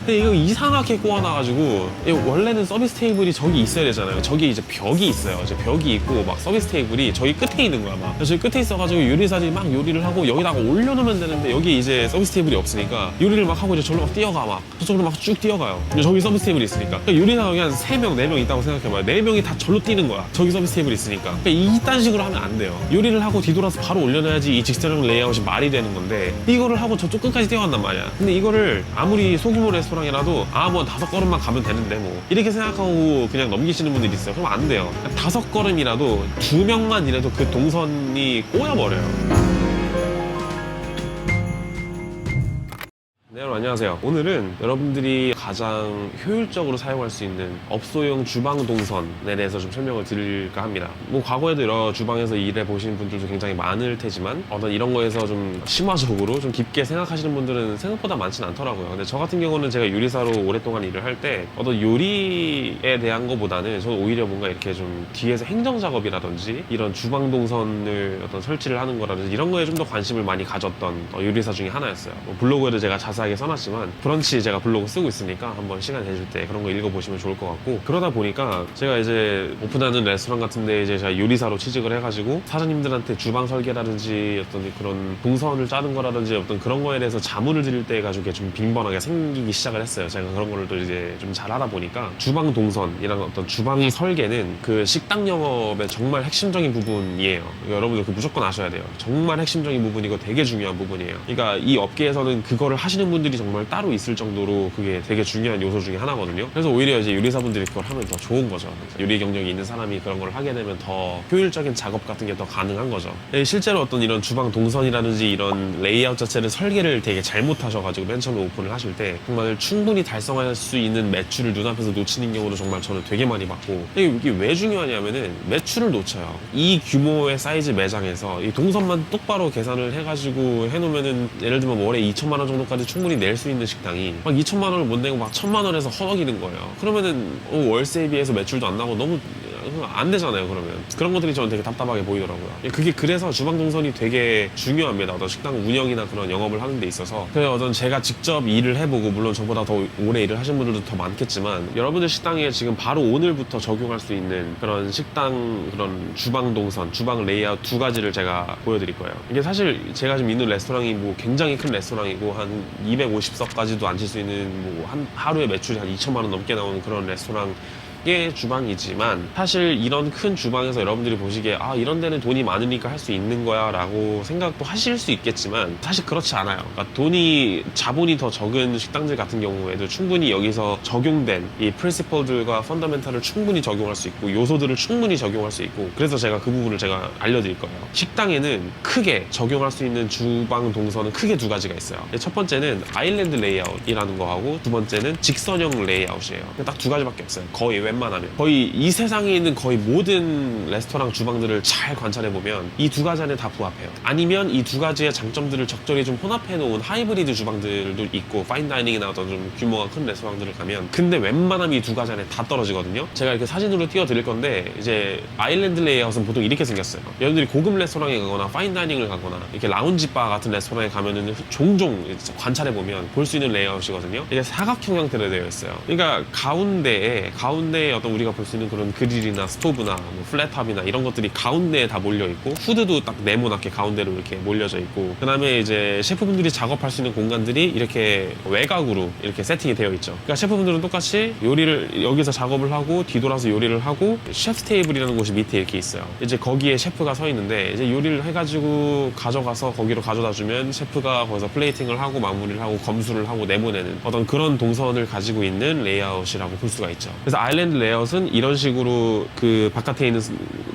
근데 이거 이상하게 꼬아놔가지고 원래는 서비스 테이블이 저기 있어야 되잖아요. 저기 이제 벽이 있어요. 이제 벽이 있고 막 서비스 테이블이 저기 끝에 있는 거야 막. 저기 끝에 있어가지고 요리사들이 막 요리를 하고 여기다가 올려놓으면 되는데 여기 이제 서비스 테이블이 없으니까 요리를 막 하고 이제 저기로 막 뛰어가 막 저쪽으로 막 쭉 뛰어가요. 근데 저기 서비스 테이블이 있으니까 그러니까 요리사가 그냥 3명, 4명 있다고 생각해봐요. 4명이 다 절로 뛰는 거야. 저기 서비스 테이블이 있으니까. 그러니까 이딴 식으로 하면 안 돼요. 요리를 하고 뒤돌아서 바로 올려놔야지 이 직선형 레이아웃이 말이 되는 건데 이거를 하고 저쪽 끝까지 뛰어간단 말이야. 근데 이거를 아무리 소규모 레스토랑이라도 뭐 5걸음만 가면 되는데 뭐 이렇게 생각하고 그냥 넘기시는 분들이 있어요. 그럼 안 돼요. 5걸음이라도 2명만 이라도 그 동선이 꼬여버려요. 네, 여러분 안녕하세요. 오늘은 여러분들이 가장 효율적으로 사용할 수 있는 업소용 주방 동선에 대해서 좀 설명을 드릴까 합니다. 뭐 과거에도 여러 주방에서 일해 보신 분들도 굉장히 많을 테지만 어떤 이런 거에서 좀 심화적으로 좀 깊게 생각하시는 분들은 생각보다 많진 않더라고요. 근데 저 같은 경우는 제가 요리사로 오랫동안 일을 할 때 어떤 요리에 대한 거보다는 저는 오히려 뭔가 이렇게 좀 뒤에서 행정 작업이라든지 이런 주방 동선을 어떤 설치를 하는 거라든지 이런 거에 좀 더 관심을 많이 가졌던 요리사 중에 하나였어요. 뭐 블로그에도 제가 자세하게 써놨지만 브런치 제가 블로그 쓰고 있으니까 한번 시간 되실 때 그런 거 읽어보시면 좋을 것 같고, 그러다 보니까 제가 이제 오픈하는 레스토랑 같은데 이제 제가 요리사로 취직을 해가지고 사장님들한테 주방 설계라든지 어떤 그런 동선을 짜는 거라든지 어떤 그런 거에 대해서 자문을 드릴 때 가지고 좀 빈번하게 생기기 시작을 했어요. 제가 그런 거를 또 이제 좀 잘 하다 보니까 주방 동선이랑 어떤 주방 설계는 그 식당 영업의 정말 핵심적인 부분이에요. 여러분들 그 무조건 아셔야 돼요. 정말 핵심적인 부분이고 되게 중요한 부분이에요. 그러니까 이 업계에서는 그거를 하시는 분들이 정말 따로 있을 정도로 그게 되게 중요한 요소 중에 하나거든요. 그래서 오히려 이제 요리사분들이 그걸 하면 더 좋은 거죠. 요리 경력이 있는 사람이 그런 걸 하게 되면 더 효율적인 작업 같은 게 더 가능한 거죠. 실제로 어떤 이런 주방 동선이라든지 이런 레이아웃 자체를 설계를 되게 잘못하셔가지고 맨 처음에 오픈을 하실 때 정말 충분히 달성할 수 있는 매출을 눈앞에서 놓치는 경우도 정말 저는 되게 많이 봤고, 이게 왜 중요하냐면은 매출을 놓쳐요. 이 규모의 사이즈 매장에서 이 동선만 똑바로 계산을 해가지고 해놓으면은 예를 들면 월에 2천만 원 정도까지 충분히 낼 수 있는 식당이 막 2천만 원을 못 내고 막 1,000만 원에서 허덕이는 거예요. 그러면은 월세에 비해서 매출도 안 나고 너무 안 되잖아요. 그러면 그런 것들이 저는 되게 답답하게 보이더라고요. 그게 그래서 주방 동선이 되게 중요합니다. 어떤 식당 운영이나 그런 영업을 하는 데 있어서. 그래서 어떤 제가 직접 일을 해보고, 물론 저보다 더 오래 일을 하신 분들도 더 많겠지만 여러분들 식당에 지금 바로 오늘부터 적용할 수 있는 그런 식당 그런 주방 동선, 주방 레이아웃 2가지를 제가 보여드릴 거예요. 이게 사실 제가 지금 있는 레스토랑이 뭐 굉장히 큰 레스토랑이고 한 250석까지도 앉힐 수 있는 뭐 한 하루에 매출이 한 2천만 원 넘게 나오는 그런 레스토랑 의 주방이지만, 사실 이런 큰 주방에서 여러분들이 보시기에 이런 데는 돈이 많으니까 할 수 있는 거야 라고 생각도 하실 수 있겠지만 사실 그렇지 않아요. 그러니까 자본이 더 적은 식당들 같은 경우에도 충분히 여기서 적용된 이 프린시플들과 펀더멘탈을 충분히 적용할 수 있고 요소들을 충분히 적용할 수 있고, 그래서 제가 그 부분을 제가 알려드릴 거예요. 식당에는 크게 적용할 수 있는 주방 동선은 크게 2가지가 있어요. 첫 번째는 아일랜드 레이아웃이라는 거하고 두 번째는 직선형 레이아웃이에요. 딱 2가지밖에 없어요. 웬만하면 거의 이 세상에 있는 거의 모든 레스토랑 주방들을 잘 관찰해보면 이 2가지 안에 다 부합해요. 아니면 이 2가지의 장점들을 적절히 좀 혼합해놓은 하이브리드 주방들도 있고, 파인다이닝이나 어떤 좀 규모가 큰 레스토랑들을 가면, 근데 웬만하면 이 2가지 안에 다 떨어지거든요. 제가 이렇게 사진으로 띄워드릴 건데, 이제 아일랜드 레이아웃은 보통 이렇게 생겼어요. 여러분들이 고급 레스토랑에 가거나 파인다이닝을 가거나 이렇게 라운지바 같은 레스토랑에 가면은 종종 관찰해보면 볼 수 있는 레이아웃이거든요. 이게 사각형 형태로 되어 있어요. 그러니까 가운데에 어떤 우리가 볼 수 있는 그런 그릴이나 스토브나 뭐 플랫탑이나 이런 것들이 가운데에 다 몰려 있고, 후드도 딱 네모나게 가운데로 이렇게 몰려져 있고, 그 다음에 이제 셰프분들이 작업할 수 있는 공간들이 이렇게 외곽으로 이렇게 세팅이 되어 있죠. 그러니까 셰프분들은 똑같이 요리를 여기서 작업을 하고 뒤돌아서 요리를 하고, 셰프 테이블이라는 곳이 밑에 이렇게 있어요. 이제 거기에 셰프가 서 있는데 이제 요리를 해가지고 가져가서 거기로 가져다 주면 셰프가 거기서 플레이팅을 하고 마무리를 하고 검수를 하고 내보내는 어떤 그런 동선을 가지고 있는 레이아웃이라고 볼 수가 있죠. 그래서 아일랜드 레이아웃은 이런 식으로 그 바깥에 있는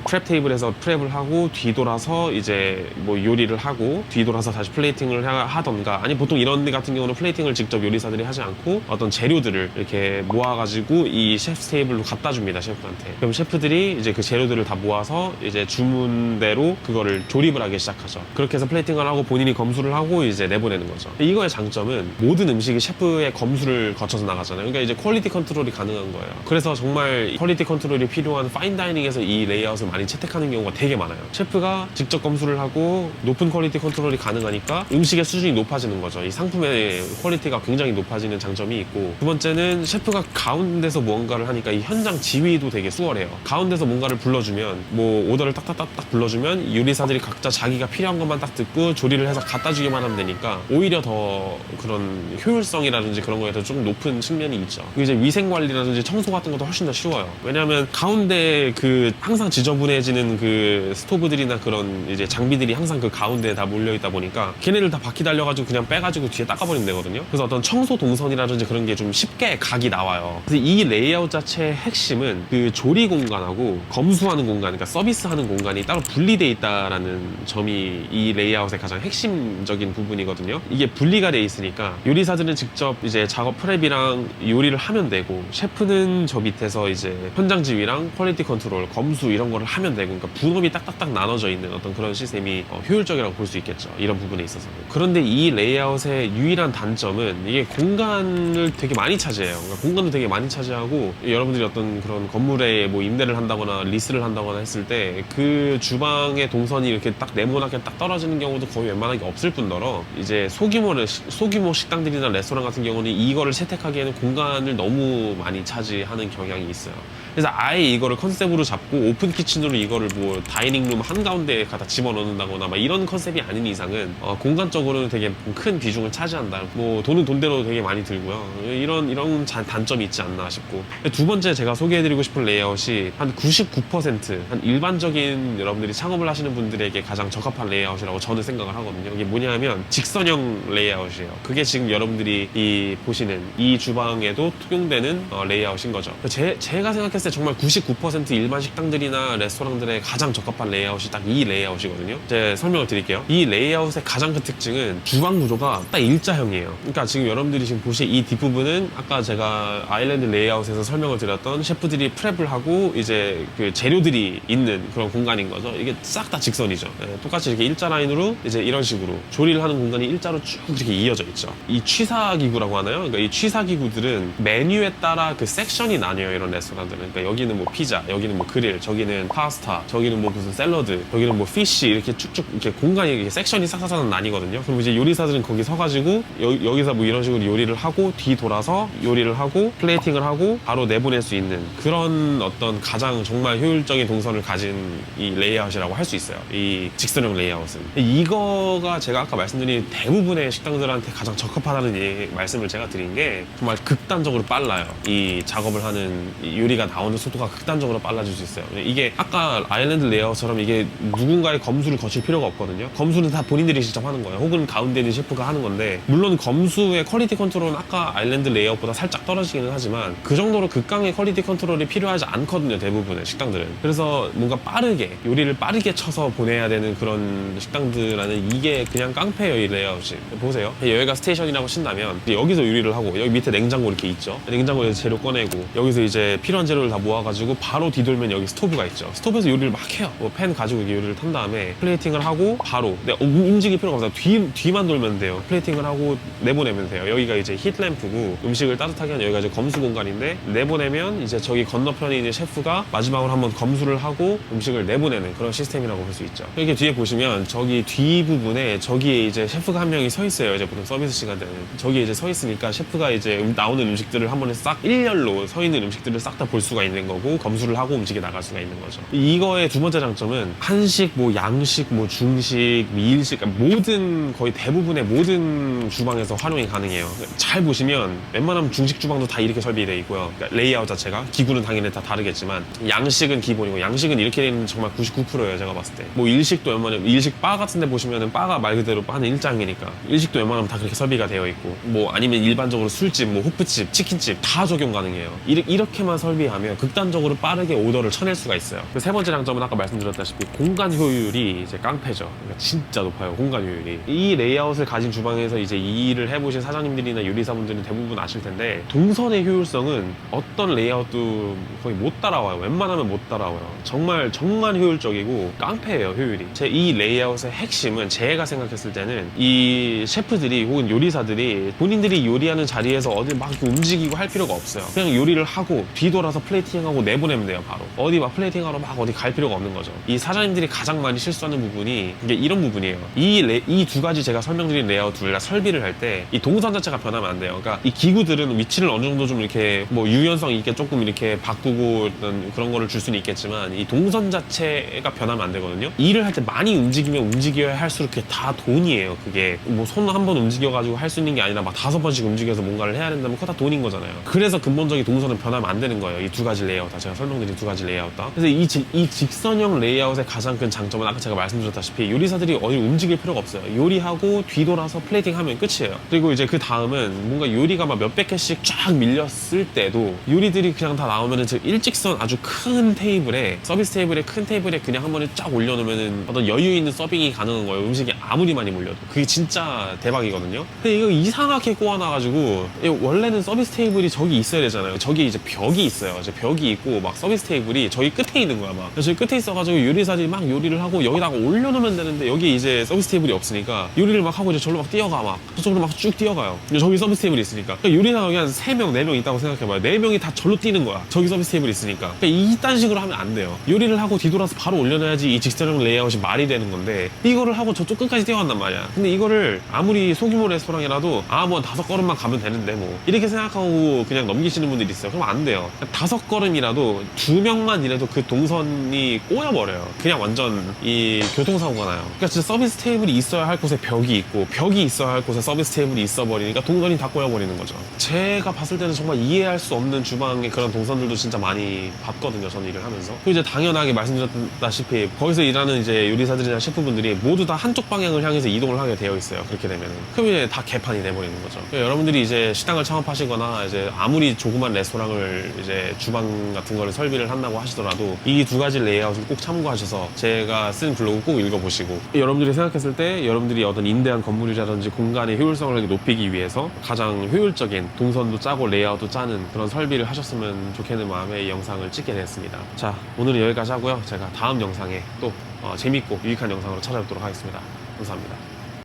프랩 테이블에서 프랩을 하고 뒤돌아서 이제 뭐 요리를 하고 뒤돌아서 다시 플레이팅을 하던가, 아니 보통 이런 데 같은 경우는 플레이팅을 직접 요리사들이 하지 않고 어떤 재료들을 이렇게 모아가지고 이 셰프 테이블로 갖다 줍니다, 셰프한테. 그럼 셰프들이 이제 그 재료들을 다 모아서 이제 주문대로 그거를 조립을 하기 시작하죠. 그렇게 해서 플레이팅을 하고 본인이 검수를 하고 이제 내보내는 거죠. 이거의 장점은 모든 음식이 셰프의 검수를 거쳐서 나가잖아요. 그러니까 이제 퀄리티 컨트롤이 가능한 거예요. 그래서 정말 퀄리티 컨트롤이 필요한 파인다이닝에서 이 레이아웃을 많이 많이 채택하는 경우가 되게 많아요. 셰프가 직접 검수를 하고 높은 퀄리티 컨트롤이 가능하니까 음식의 수준이 높아지는 거죠. 이 상품의 퀄리티가 굉장히 높아지는 장점이 있고, 두 번째는 셰프가 가운데서 무언가를 하니까 이 현장 지휘도 되게 수월해요. 가운데서 뭔가를 불러주면, 뭐 오더를 딱딱딱딱 불러주면 요리사들이 각자 자기가 필요한 것만 딱 듣고 조리를 해서 갖다 주기만 하면 되니까 오히려 더 그런 효율성이라든지 그런 거에서 좀 높은 측면이 있죠. 이제 위생관리라든지 청소 같은 것도 훨씬 더 쉬워요. 왜냐하면 가운데 그 항상 지저분해지는 그 스토브들이나 그런 이제 장비들이 항상 그 가운데에 다 몰려있다 보니까 걔네를 다 바퀴 달려가지고 그냥 빼가지고 뒤에 닦아버리면 되거든요. 그래서 어떤 청소 동선이라든지 그런 게 좀 쉽게 각이 나와요. 그래서 이 레이아웃 자체의 핵심은 그 조리 공간하고 검수하는 공간, 그러니까 서비스하는 공간이 따로 분리돼 있다라는 점이 이 레이아웃의 가장 핵심적인 부분이거든요. 이게 분리가 돼 있으니까 요리사들은 직접 이제 작업 프랩이랑 요리를 하면 되고, 셰프는 저 밑에서 이제 현장 지휘랑 퀄리티 컨트롤, 검수 이런 거를 하면 되고, 그러니까 분업이 딱딱딱 나눠져 있는 어떤 그런 시스템이 효율적이라고 볼 수 있겠죠. 이런 부분에 있어서. 그런데 이 레이아웃의 유일한 단점은 이게 공간을 되게 많이 차지해요. 그러니까 공간도 되게 많이 차지하고, 여러분들이 어떤 그런 건물에 뭐 임대를 한다거나 리스를 한다거나 했을 때 그 주방의 동선이 이렇게 딱 네모나게 딱 떨어지는 경우도 거의 웬만하게 없을 뿐더러, 이제 소규모 식당들이나 레스토랑 같은 경우는 이거를 채택하기에는 공간을 너무 많이 차지하는 경향이 있어요. 그래서 아예 이거를 컨셉으로 잡고 오픈 키친으로 이거를 뭐 다이닝룸 한가운데에 갖다 집어넣는다거나 막 이런 컨셉이 아닌 이상은 공간적으로는 되게 큰 비중을 차지한다. 뭐 돈은 돈대로 되게 많이 들고요. 이런 단점이 있지 않나 싶고, 두 번째 제가 소개해드리고 싶은 레이아웃이 한 99% 한 일반적인 여러분들이 창업을 하시는 분들에게 가장 적합한 레이아웃이라고 저는 생각을 하거든요. 이게 뭐냐면 직선형 레이아웃이에요. 그게 지금 여러분들이 보시는 이 주방에도 통용되는 레이아웃인 거죠. 제가 생각했을 때 정말 99% 일반 식당들이나 레스토랑들의 가장 적합한 레이아웃이 딱 이 레이아웃이거든요. 이제 설명을 드릴게요. 이 레이아웃의 가장 큰 특징은 주방 구조가 딱 일자형이에요. 그러니까 지금 여러분들이 지금 보실 이 뒷부분은 아까 제가 아일랜드 레이아웃에서 설명을 드렸던 셰프들이 프랩을 하고 이제 그 재료들이 있는 그런 공간인 거죠. 이게 싹 다 직선이죠. 똑같이 이렇게 일자 라인으로 이제 이런 식으로 조리를 하는 공간이 일자로 쭉 이렇게 이어져 있죠. 이 취사기구라고 하나요? 그러니까 이 취사기구들은 메뉴에 따라 그 섹션이 나뉘어요. 이런 레스토랑들은. 그러니까 여기는 뭐 피자, 여기는 뭐 그릴, 저기는 파스타, 저기는 뭐 무슨 샐러드, 여기는 뭐 피쉬, 이렇게 쭉쭉 이렇게 공간이 이렇게 섹션이 싹싹 나뉘거든요. 그럼 이제 요리사들은 거기 서가지고 여기서 뭐 이런 식으로 요리를 하고 뒤 돌아서 요리를 하고 플레이팅을 하고 바로 내보낼 수 있는 그런 어떤 가장 정말 효율적인 동선을 가진 이 레이아웃이라고 할 수 있어요. 이 직선형 레이아웃은. 이거가 제가 아까 말씀드린 대부분의 식당들한테 가장 적합하다는 말씀을 제가 드린 게 정말 극단적으로 빨라요. 이 작업을 하는 요리가 나오는 속도가 극단적으로 빨라질 수 있어요. 이게 아까 아일랜드 레이아웃처럼 이게 누군가의 검수를 거칠 필요가 없거든요. 검수는 다 본인들이 직접 하는 거예요. 혹은 가운데 있는 셰프가 하는 건데, 물론 검수의 퀄리티 컨트롤은 아까 아일랜드 레이아웃보다 살짝 떨어지기는 하지만 그 정도로 극강의 퀄리티 컨트롤이 필요하지 않거든요. 대부분의 식당들은. 그래서 뭔가 빠르게 요리를 빠르게 쳐서 보내야 되는 그런 식당들은 이게 그냥 깡패예요. 이 레이아웃이. 보세요. 여기가 스테이션이라고 친다면 여기서 요리를 하고 여기 밑에 냉장고 이렇게 있죠. 냉장고에서 재료 꺼내고 여기서 이제 필요한 재료를 다 모아가지고 바로 뒤돌면 여기 스토브가 있죠. 스토브에서 요리를 막 해요. 뭐 팬 가지고 요리를 탄 다음에 플레이팅을 하고 바로 움직일 필요가 없어요. 뒤만 돌면 돼요. 플레이팅을 하고 내보내면 돼요. 여기가 이제 히트램프고 음식을 따뜻하게 하는 여기가 이제 검수 공간인데, 내보내면 이제 저기 건너편에 있는 셰프가 마지막으로 한번 검수를 하고 음식을 내보내는 그런 시스템이라고 볼 수 있죠. 여기 뒤에 보시면 저기 뒷부분에 저기에 이제 셰프가 한 명이 서 있어요. 이제 보통 서비스 시간대는 저기에 이제 서 있으니까 셰프가 이제 나오는 음식들을 한 번에 싹 일렬로 서 있는 음식들을 싹 다 볼 수가 있는 거고, 검수를 하고 음식이 나갈 수가 있는 거죠. 이거의 두 번째 장점은 한식, 뭐 양식, 뭐 중식, 미일식, 모든 거의 대부분의 모든 주방에서 활용이 가능해요. 잘 보시면 웬만하면 중식 주방도 다 이렇게 설비되어 있고요. 그러니까 레이아웃 자체가 기구는 당연히 다 다르겠지만 양식은 기본이고, 양식은 이렇게 되는 정말 99%예요. 제가 봤을 때. 뭐 일식도 웬만하면 일식 바 같은 데 보시면은 바가 말 그대로 바는 일장이니까 일식도 웬만하면 다 그렇게 설비가 되어 있고, 뭐 아니면 일반적으로 술집, 뭐 호프집, 치킨집 다 적용 가능해요. 이렇게만 설비하면 극단적으로 빠르게 오더를 쳐낼 수가 있어요. 세 번째 장점은 아까 말씀드렸다시피 공간 효율이 이제 깡패죠. 그러니까 진짜 높아요. 공간 효율이. 이 레이아웃을 가진 주방에서 이제 이 일을 해보신 사장님들이나 요리사분들은 대부분 아실 텐데, 동선의 효율성은 어떤 레이아웃도 거의 못 따라와요. 웬만하면 못 따라와요. 정말 효율적이고 깡패예요. 효율이. 이 레이아웃의 핵심은 제가 생각했을 때는 이 셰프들이 혹은 요리사들이 본인들이 요리하는 자리에서 어딜 막 움직이고 할 필요가 없어요. 그냥 요리를 하고 뒤돌아서 플레이 플레이팅하고 내보내면 돼요. 바로 어디 막 플레이팅하러 막 어디 갈 필요가 없는 거죠. 이 사장님들이 가장 많이 실수하는 부분이 이게 이런 부분이에요. 이 두 가지 제가 설명드린 레이아웃 둘 다 설비를 할 때 이 동선 자체가 변하면 안 돼요. 그러니까 이 기구들은 위치를 어느 정도 좀 이렇게 뭐 유연성 있게 조금 이렇게 바꾸고 그런 거를 줄 수는 있겠지만 이 동선 자체가 변하면 안 되거든요. 일을 할 때 많이 움직이면 움직여야 할수록 그게 다 돈이에요. 그게 뭐 손 한 번 움직여가지고 할 수 있는 게 아니라 막 5번씩 움직여서 뭔가를 해야 된다면 그거 다 돈인 거잖아요. 그래서 근본적인 동선은 변하면 안 되는 거예요. 이 두 가지 레이아웃 다 제가 설명드린 두 가지 레이아웃 다. 그래서 이 직선형 레이아웃의 가장 큰 장점은 아까 제가 말씀드렸다시피 요리사들이 어디 움직일 필요가 없어요. 요리하고 뒤돌아서 플레이팅 하면 끝이에요. 그리고 이제 그 다음은 뭔가 요리가 막 몇백 개씩 쫙 밀렸을 때도 요리들이 그냥 다 나오면은 일직선 아주 큰 테이블에 서비스 테이블에 큰 테이블에 그냥 한 번에 쫙 올려놓으면은 어떤 여유 있는 서빙이 가능한 거예요. 음식이 아무리 많이 몰려도 그게 진짜 대박이거든요. 근데 이거 이상하게 꼬아놔가지고 원래는 서비스 테이블이 저기 있어야 되잖아요. 저기 이제 벽이 있어요. 이제 벽이 있고 막 서비스 테이블이 저기 끝에 있는 거야. 막 저기 끝에 있어가지고 요리사들이 막 요리를 하고 여기다가 올려놓으면 되는데 여기 이제 서비스 테이블이 없으니까 요리를 막 하고 이제 절로 막 뛰어가 막 저쪽으로 막 쭉 뛰어가요. 저기 서비스 테이블이 있으니까 그러니까 요리사가 여기 한 3명 4명 있다고 생각해봐요. 4명이 다 절로 뛰는 거야. 저기 서비스 테이블이 있으니까. 그러니까 이딴 식으로 하면 안 돼요. 요리를 하고 뒤돌아서 바로 올려놔야지 이 직선형 레이아웃이 말이 되는 건데 이거를 하고 저쪽 끝까지 뛰어간단 말이야. 근데 이거를 아무리 소규모 레스토랑이라도 뭐 5걸음만 가면 되는데 뭐 이렇게 생각하고 그냥 넘기시는 분들이 있어요. 그럼 안 돼요. 5걸음이라도 2명만 이래도 그 동선이 꼬여버려요. 그냥 완전 이 교통사고가 나요. 그러니까 진짜 서비스 테이블이 있어야 할 곳에 벽이 있고 벽이 있어야 할 곳에 서비스 테이블이 있어버리니까 동선이 다 꼬여버리는 거죠. 제가 봤을 때는 정말 이해할 수 없는 주방의 그런 동선들도 진짜 많이 봤거든요. 저는 일을 하면서. 그리고 이제 당연하게 말씀드렸다시피 거기서 일하는 이제 요리사들이나 셰프분들이 모두 다 한쪽 방향을 향해서 이동을 하게 되어 있어요. 그렇게 되면은. 그럼 이제 다 개판이 돼버리는 거죠. 그러니까 여러분들이 이제 식당을 창업하시거나 이제 아무리 조그만 레스토랑을 이제 주방 같은 거를 설비를 한다고 하시더라도 이 두 가지 레이아웃을 꼭 참고하셔서 제가 쓴 블로그 꼭 읽어보시고 여러분들이 생각했을 때 여러분들이 어떤 임대한 건물이라든지 공간의 효율성을 높이기 위해서 가장 효율적인 동선도 짜고 레이아웃도 짜는 그런 설비를 하셨으면 좋겠는 마음에 이 영상을 찍게 됐습니다. 자, 오늘은 여기까지 하고요. 제가 다음 영상에 또 재밌고 유익한 영상으로 찾아뵙도록 하겠습니다. 감사합니다.